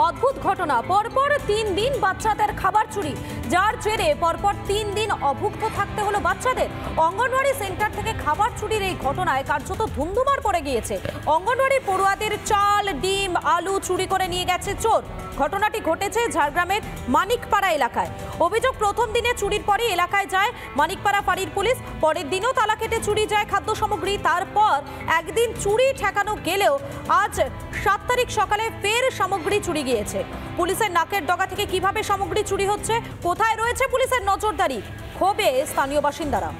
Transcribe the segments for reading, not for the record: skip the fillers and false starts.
অদ্ভুত ঘটনা, পরপর 3 দিন বাচ্চাদের খাবার চুরি, যার জেরে পরপর 3 দিন অভুক্ত থাকতে হলো বাচ্চাদের। অঙ্গনওয়াড়ি সেন্টার থেকে খাবার চুরির এই ঘটনায় কার্যত ধুন্ধুমার পড়ে গিয়েছে। অঙ্গনওয়াড়ি পড়ুয়াদের চাল, ডিম, আলু চুরি করে নিয়ে গেছে চোর। ঘটনাটি ঘটেছে ঝাড়গ্রামের মানিকপাড়া এলাকায়। অভিযোগ, প্রথম দিনে চুরির পরে এলাকায় যায় মানিকপাড়া ফাঁড়ির পুলিশ। পরের দিনও তালা কেটে চুরি যায় খাদ্য সামগ্রী। তারপর একদিন চুরি ঠেকানো গেলেও আজ 7 তারিখ সকালে ফের সামগ্রী চুরি গিয়েছে। পুলিশের নাকের ডগা থেকে কিভাবে সামগ্রী চুরি হচ্ছে, কোথায় রয়েছে পুলিশের নজরদারি, ক্ষোভে স্থানীয় বাসিন্দারা।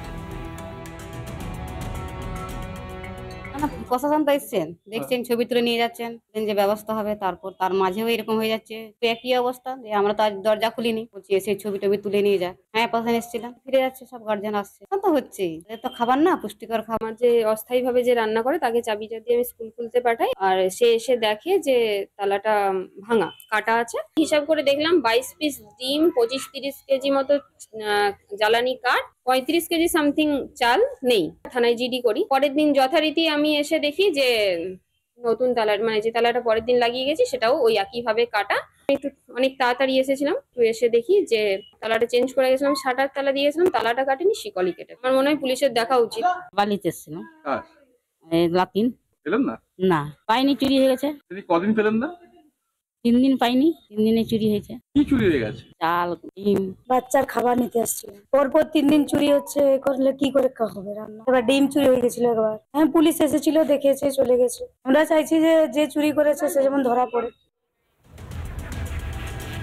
প্রশাসন তো এসছেন, দেখছেন, ছবি তুলে নিয়ে যাচ্ছেন, যে ব্যবস্থা হবে। তারপর তার মাঝেও এরকম হয়ে যাচ্ছে, একই অবস্থা যে আমরা তো আজ দরজা খুলিনি, বলছি এসে ছবি টবি তুলে নিয়ে যায়। হ্যাঁ, প্রশাসন এসেছিলাম, ফিরে যাচ্ছে, সব গার্জেন আসছে, তো হচ্ছেই। তো খাবার না, পুষ্টিকর খাবার। যে অস্থায়ী ভাবে যে রান্না করে তাকে চাবি দিয়ে আমি স্কুল খুলতে পাঠাই, আর সে এসে দেখে যে তালাটা ভাঙা, কাটা আছে। হিসাব করে দেখলাম 22 পিস ডিম, 25-30 কেজি মতো জ্বালানি কাঠ, 35 কেজি সামথিং চাল নেই। থানায় জিডি করি। পরের দিন যথারীতি আমি এসে দেখি যে নতুন তালা, মানে যে তালাটা পরের দিন লাগিয়ে গেছি সেটাও ওই একই ভাবে কাটা। একটু অনেক তাড়াতাড়ি এসেছিলাম, তো এসে দেখি যে তালাটা চেঞ্জ করে গেছিলাম, শাটার তালা দিয়েছিলাম, তালাটা কাটেনি, শিকলি কেটে। আমার মনে হয় পুলিশের দেখা উচিত। বালিতে এসেছিলাম, লাতিন পেলেন না? না, পাইনি, চুরি হয়ে গেছে। কদিন পেলেন না? 3 দিন পাইনি, 3 দিনে চুরি হয়েছে। কি চুরি হয়ে গেছে? চাল, ডিম। বাচ্চার খাবার নিতে আসছিল, পরপর 3 দিন চুরি হচ্ছে, করলে কি করে হবে রান্না। এবার ডিম চুরি হয়ে গেছিল একবার। হ্যাঁ, পুলিশ এসেছিল, দেখেছে, চলে গেছে। আমরা চাইছি যে চুরি করেছে সে যেমন ধরা পড়ে।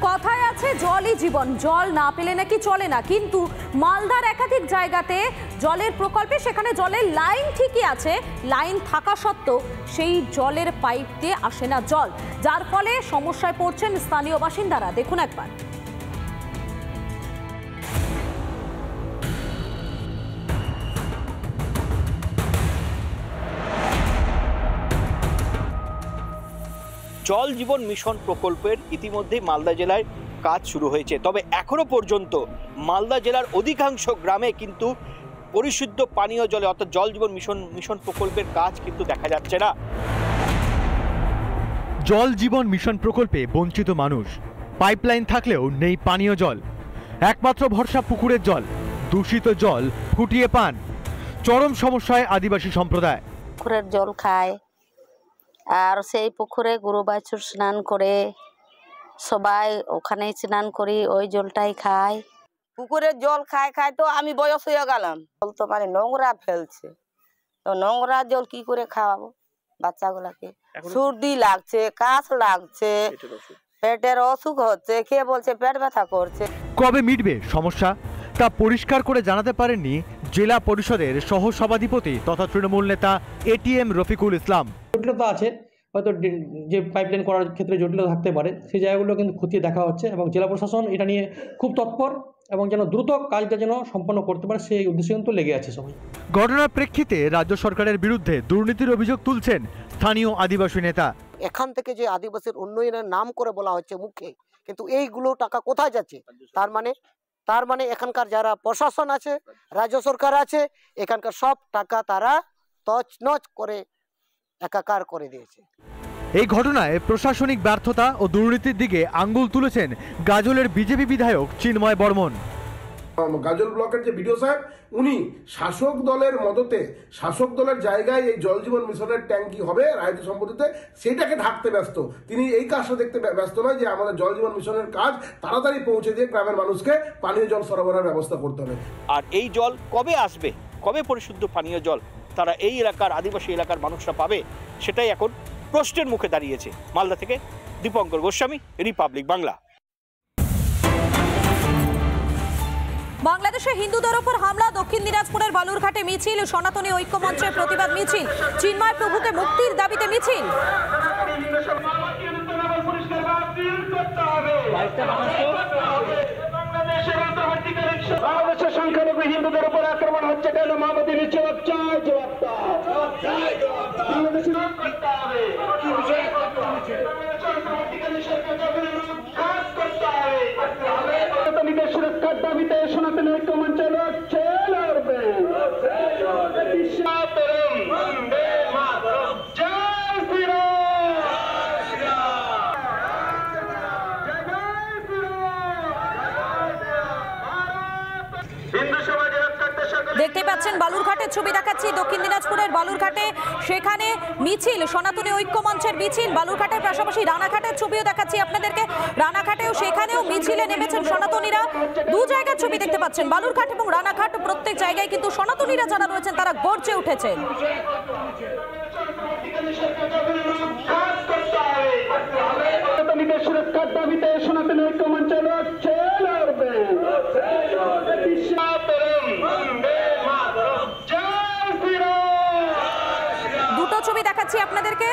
কথায় আছে জলই জীবন, জল না পেলে নাকি চলে না। কিন্তু মালদার একাধিক জায়গাতে জলের প্রকল্পে সেখানে জলের লাইন ঠিকই আছে, লাইন থাকা সত্ত্বেও সেই জলের পাইপ দিয়ে আসে না জল, যার ফলে সমস্যায় পড়ছেন স্থানীয় বাসিন্দারা। দেখুন একবার। জল জীবন মিশন প্রকল্পের ইতিমধ্যেই মালদা জেলায় কাজ শুরু হয়েছে, তবে এখনো পর্যন্ত মালদা জেলার অধিকাংশ গ্রামে কিন্তু পরিশুদ্ধ পানীয় জলে অর্থাৎ জল জীবন মিশন প্রকল্পের কাজ কিন্তু দেখা যাচ্ছে না। জল জীবন মিশন প্রকল্পে বঞ্চিত মানুষ, পাইপলাইন থাকলেও নেই পানীয় জল, একমাত্র ভরসা পুকুরের জল, দূষিত জল ফুটিয়ে পান। চরম সমস্যায় আদিবাসী সম্প্রদায়। পুকুরের জল খায়, আর সেই পুকুরে গরু বাছুর স্নান করে, সবাই ওখানেই স্নান করি, ওই জলটাই খায়। পুকুরের জল খায় তো আমি বয়স হয়ে গেলাম, বলতো মানে নোংরা ফেলছে, তো নোংরা জল কি করে খাওয়াবো বাচ্চাগুলাকে? সর্দি লাগছে, কাশ লাগছে, পেটের অসুখ হচ্ছে, কে বলছে পেট ব্যথা করছে। কবে মিটবে সমস্যা তা পরিষ্কার করে জানাতে পারেননি জেলা পরিষদের সহ সভাধিপতি তথা তৃণমূল নেতা এটিএম রফিকুল ইসলাম। জটিলতা আছে, হয়তো যে পাইপলাইন করার ক্ষেত্রে জটিলতা থাকতে পারে, সেই জায়গাগুলো কিন্তু খতিয়ে দেখা হচ্ছে এবং জেলা প্রশাসন এটা নিয়ে খুব তৎপর এবং যেন দ্রুত কাজটা যেন সম্পন্ন করতে পারে সেই উদ্দেশ্যে কিন্তু লেগে আছে সবাই। ঘটনার প্রেক্ষিতে রাজ্য সরকারের বিরুদ্ধে দুর্নীতির অভিযোগ তুলছেন স্থানীয় আদিবাসী নেতা। এখান থেকে যে আদিবাসীর উন্নয়নের নাম করে বলা হচ্ছে মুখে, কিন্তু এইগুলো টাকা কোথায় যাচ্ছে? তার মানে এখানকার যারা প্রশাসন আছে, রাজ্য সরকার আছে, এখানকার সব টাকা তারা তছনছ করে একাকার করে দিয়েছে। এই ঘটনায় প্রশাসনিক ব্যর্থতা ও দুর্নীতির দিকে আঙ্গুল তুলেছেন গাজলের বিজেপি বিধায়ক চিন্ময় বর্মন। গাজল ব্লকের যে বিডিও সাহেব, উনি শাসক দলের মদতে, শাসক দলের জায়গায় এই জল জীবন মিশনের ট্যাঙ্কি হবে রায়ত সম্পত্তিতে, সেটাকে ঢাকতে ব্যস্ত। তিনি এই কাজটা দেখতে ব্যস্ত নয় যে আমাদের জল জীবন মিশনের কাজ তাড়াতাড়ি পৌঁছে দিয়ে গ্রামের মানুষকে পানীয় জল সরবরাহের ব্যবস্থা করতে হবে। আর এই জল কবে আসবে, কবে পরিশুদ্ধ পানীয় জল তারা এই এলাকার আদিবাসী এলাকার মানুষরা পাবে, সেটাই এখন প্রশ্নের মুখে দাঁড়িয়েছে। মালদা থেকে দীপঙ্কর গোস্বামী, রিপাবলিক বাংলা। বাংলাদেশে হিন্দুদের ওপর হামলা, দক্ষিণ দিনাজপুরের বালুরঘাটে মিছিল, সনাতনী ঐক্য মঞ্চের প্রতিবাদ মিছিল, চিন্ময় প্রভুকে মুক্তির দাবিতে মিছিল। বাংলাদেশের সংখ্যালঘু হিন্দুদের উপর আক্রমণ হচ্ছে কেন? মামুদি জবাব চাই, জবাব সুরক্ষার দাবিতে সনাতন ঐক্য মঞ্চ লড়ছে, লড়বে। পাচ্ছেন বালুরঘাটের ছবি দেখাচ্ছি, দক্ষিণ দিনাজপুরের বালুরঘাটে সেখানে মিছিল, সনাতনী ঐক্য মঞ্চের মিছিল। বালুরঘাটের পাশাপাশি রানাঘাটের ছবিও দেখাচ্ছি আপনাদেরকে, রানাঘাটেও সেখানেও মিছিলে নেমেছেন সনাতনীরা। দু জায়গার ছবি দেখতে পাচ্ছেন, বালুরঘাট এবং রানাঘাট, প্রত্যেক জায়গায় কিন্তু সনাতনীরা যারা রয়েছেন তারা গর্জে উঠেছেন। সুরক্ষার দাবিতে সনাতন ঐক্য মঞ্চ লড়ছে, লড়বে। দুটো ছবি দেখাচ্ছি আপনাদেরকে।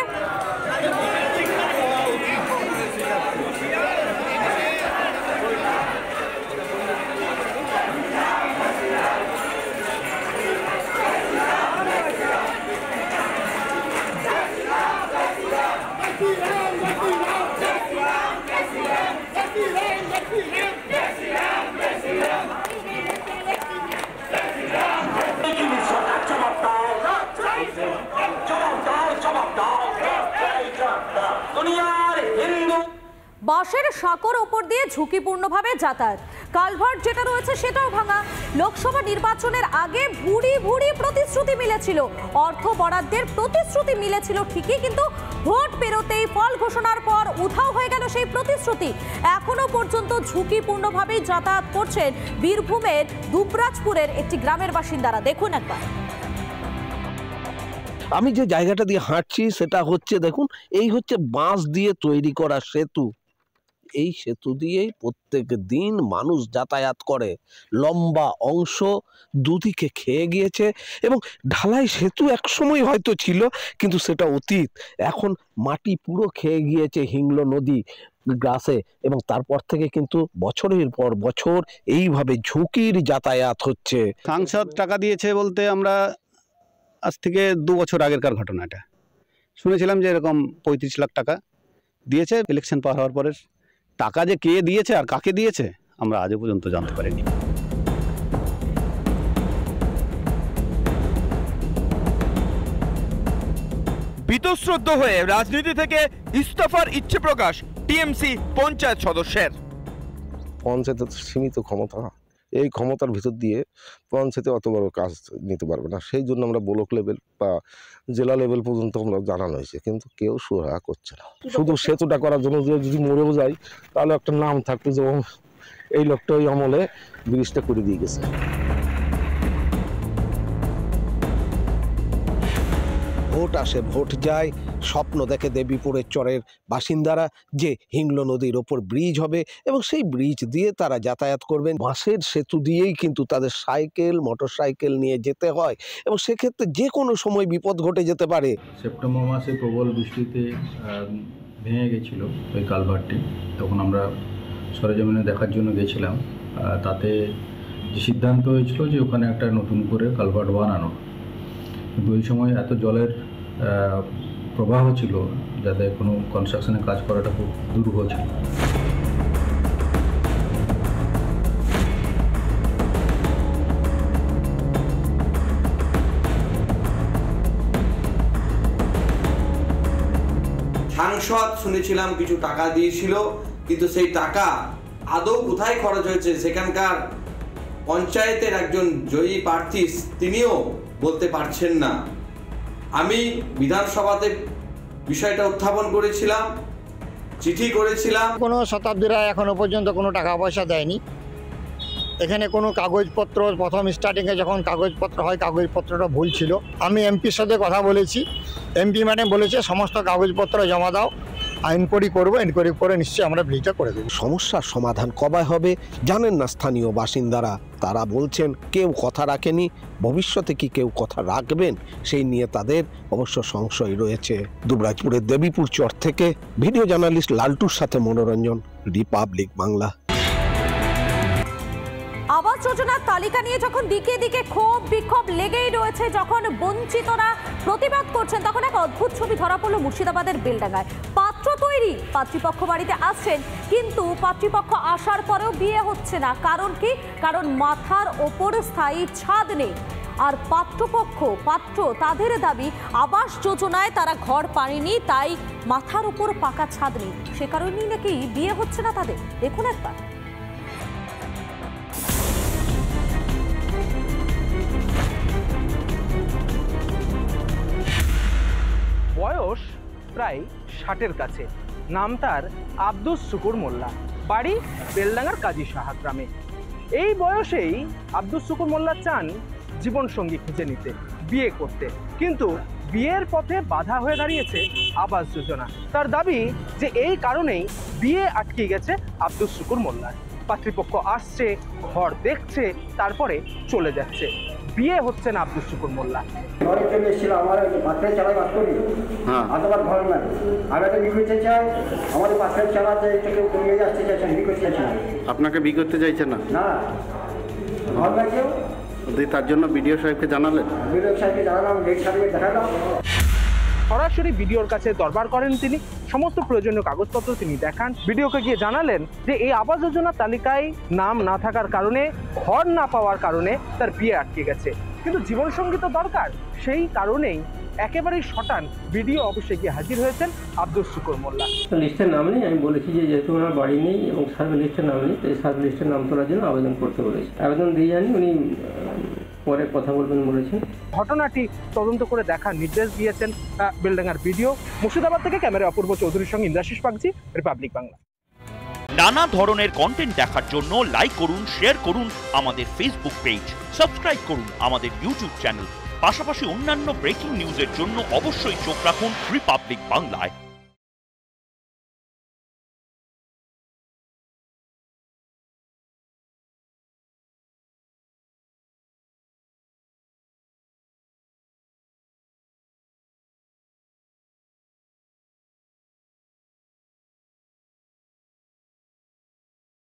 বাঁশের সাঁকোর ওপর দিয়ে ঝুঁকিপূর্ণভাবে যাতায়াত, কালভার্ট যেটা রয়েছে সেটাও ভাঙা। লোকসভা নির্বাচনের আগে ভুড়ি ভুড়ি প্রতিশ্রুতি মিলেছিল, অর্থ বরাদ্দের প্রতিশ্রুতি মিলেছিল ঠিকই, কিন্তু ভোট পেরোতেই ফল ঘোষণার পর উধাও হয়ে গেল সেই প্রতিশ্রুতি। এখনো পর্যন্ত ঝুঁকিপূর্ণভাবেই যাতায়াত করছেন বীরভূমের দুবরাজপুরের একটি গ্রামের বাসিন্দারা। দেখুন একবার। আমি যে জায়গাটা দিয়ে হাঁটছি সেটা হচ্ছে, দেখুন, এই হচ্ছে বাঁশ দিয়ে তৈরি করা সেতু। এই সেতু দিয়েই প্রত্যেক দিন মানুষ যাতায়াত করে। লম্বা অংশ দুদিকে খেয়ে গিয়েছে এবং ঢালাই সেতু একসময় হয়তো ছিল, কিন্তু সেটা অতীত। এখন মাটি পুরো খেয়ে গিয়েছে হিংলো নদী গ্রাসে, এবং তারপর থেকে কিন্তু বছরের পর বছর এইভাবে ঝুঁকির যাতায়াত হচ্ছে। সাংসদ টাকা দিয়েছে বলতে আমরা আজ থেকে 2 বছর আগেরকার ঘটনা। এটা শুনেছিলাম যে এরকম 35 লাখ টাকা দিয়েছে। ইলেকশন পার হওয়ার পরে টাকা যে কে দিয়েছে আর কাকে দিয়েছে আমরা আজও পর্যন্ত জানতে পারিনি। বীতশ্রদ্ধ হয়ে রাজনীতি থেকে ইস্তফার ইচ্ছে প্রকাশ টিএমসি পঞ্চায়েত সদস্যের। পঞ্চায়েতে সীমিত ক্ষমতা, এই ক্ষমতার ভিতর দিয়ে পঞ্চায়েতে অত বড় কাজ নিতে পারবে না। সেই জন্য আমরা ব্লক লেভেল বা জেলা লেভেল পর্যন্ত আমরা জানানো হয়েছে, কিন্তু কেউ সুরাহা করছে না। শুধু সেতুটা করার জন্য যদি মরেও যায় তাহলে একটা নাম থাকবে, যেমন এই লোকটা ওই আমলে ব্রিজটা করে দিয়ে গেছে। ভোট আসে ভোট যায়, স্বপ্ন দেখে দেবীপুরের চরের বাসিন্দারা যে হিংলো নদীর ওপর ব্রিজ হবে এবং সেই ব্রিজ দিয়ে তারা যাতায়াত করবেন। বাঁশের সেতু দিয়েই কিন্তু তাদের সাইকেল, মোটরসাইকেল নিয়ে যেতে হয় এবং সেক্ষেত্রে যে কোনো সময় বিপদ ঘটে যেতে পারে। সেপ্টেম্বর মাসে প্রবল বৃষ্টিতে ভেঙে গেছিল ওই কালভার্টটি, তখন আমরা সরেজমিনে দেখার জন্য গেছিলাম। তাতে যে সিদ্ধান্ত হয়েছিল যে ওখানে একটা নতুন করে কালভার্ট বানানো, কিন্তু ওই সময় এত জলের প্রবাহ ছিল যাতে কোনো কনস্ট্রাকশনের কাজ করাটা খুব দুরূহ ছিল। সাংসদ শুনেছিলাম কিছু টাকা দিয়েছিল, কিন্তু সেই টাকা আদৌ কোথায় খরচ হয়েছে সেখানকার পঞ্চায়েতের একজন জয়ী প্রার্থী তিনিও বলতে পারছেন না। আমি বিধানসভাতে বিষয়টা উত্থাপন করেছিলাম, চিঠি করেছিলাম। কোনো শতাব্দীরা এখনো পর্যন্ত কোনো টাকা পয়সা দেয়নি। এখানে কোনো কাগজপত্র, প্রথম স্টার্টিংয়ে যখন কাগজপত্র হয় কাগজপত্রটা ভুল ছিল। আমি এমপির সাথে কথা বলেছি, এমপি ম্যাডাম বলেছে সমস্ত কাগজপত্র জমা দাও, ইনকোয়ারি করবো, ইনকোয়ারি করে নিশ্চয়ই আমরা ব্রিজটা করে দেবো। সমস্যার সমাধান কবে হবে জানেন না স্থানীয় বাসিন্দারা। তারা বলছেন কেউ কথা রাখেনি, ভবিষ্যতে কি কেউ কথা রাখবেন সেই নিয়ে তাদের অবশ্য সংশয় রয়েছে। দুবরাজপুরের দেবীপুর চর থেকে ভিডিও জার্নালিস্ট লালটুর সাথে মনোরঞ্জন, রিপাবলিক বাংলা। আবাস যোজনার তালিকা নিয়ে যখন দিকে দিকে ক্ষোভ বিক্ষোভ লেগেই রয়েছে, যখন বঞ্চিতরা প্রতিবাদ করছেন, তখন এক অদ্ভুত ছবি ধরা পড়লো মুর্শিদাবাদের বেলডাঙ্গায়। পাত্র তৈরি, পাত্রীপক্ষ বাড়িতে আসছেন, কিন্তু পাত্রীপক্ষ আসার পরেও বিয়ে হচ্ছে না। কারণ কি? কারণ মাথার ওপর স্থায়ী ছাদ নেই। আর পাত্র তাদের দাবি আবাস যোজনায় তারা ঘর পায়নি, তাই মাথার ওপর পাকা ছাদ নেই, সে কারণেই নাকি বিয়ে হচ্ছে না তাদের। দেখুন একবার। প্রায় 60-এর কাছে। নাম তার আব্দুস শুকুর মোল্লা, বাড়ি বেলডাঙ্গার কাজী সাহা গ্রামে। এই বয়সেই আব্দুস শুকুর মোল্লা চান জীবনসঙ্গী খুঁজে নিতে, বিয়ে করতে, কিন্তু বিয়ের পথে বাধা হয়ে দাঁড়িয়েছে আবাস যোজনা। তার দাবি যে এই কারণেই বিয়ে আটকে গেছে আব্দুস শুকুর মোল্লার। পাত্রীপক্ষ আসছে, ঘর দেখছে, তারপরে চলে যাচ্ছে, বিয়ে হচ্ছে না আব্দুস শুকুর মোল্লা। আপনাকে বিয়ে করতে চাইছে না? তার জন্য বিডিও সাহেবকে জানালেন? সরাসরি বিডিওর কাছে দরবার করেন তিনি, সমস্ত প্রয়োজনীয় কাগজপত্র তিনি দেখান, বিডিওকে গিয়ে জানালেন যে এই আবাস যোজনার তালিকায় নাম না থাকার কারণে, ঘর না পাওয়ার কারণে তার বিয়ে আটকে গেছে, কিন্তু জীবনসঙ্গী তো দরকার। সেই কারণেই একেবারেই শটান বিডিও অফিসে গিয়ে হাজির হয়েছেন আব্দুস শুকুর মোল্লা। লিস্টের নাম নেই, আমি বলেছি যে যেহেতু ওনার বাড়ি নেই এবং সার্ভে লিস্টের নাম নেই, তাই সার্ভে লিস্টের নাম তোলার জন্য আবেদন করতে বলেছি। আবেদন দিয়ে জানি, উনি পরে কথা বলবেন বলেছেন। ঘটনাটি তদন্ত করে দেখার নির্দেশ দিয়েছেন বেলডাঙ্গার বিডিও। মুর্শিদাবাদ থেকে ক্যামেরা অপূর্ব চৌধুরীর সঙ্গে ইন্দ্রাশিস পাগজি, রিপাবলিক বাংলা। নানা ধরনের কন্টেন্ট দেখার জন্য লাইক করুন, শেয়ার করুন আমাদের ফেসবুক পেজ, সাবস্ক্রাইব করুন আমাদের ইউটিউব চ্যানেল। পাশাপাশি অন্যান্য ব্রেকিং নিউজের জন্য অবশ্যই চোখ রাখুন রিপাবলিক বাংলায়।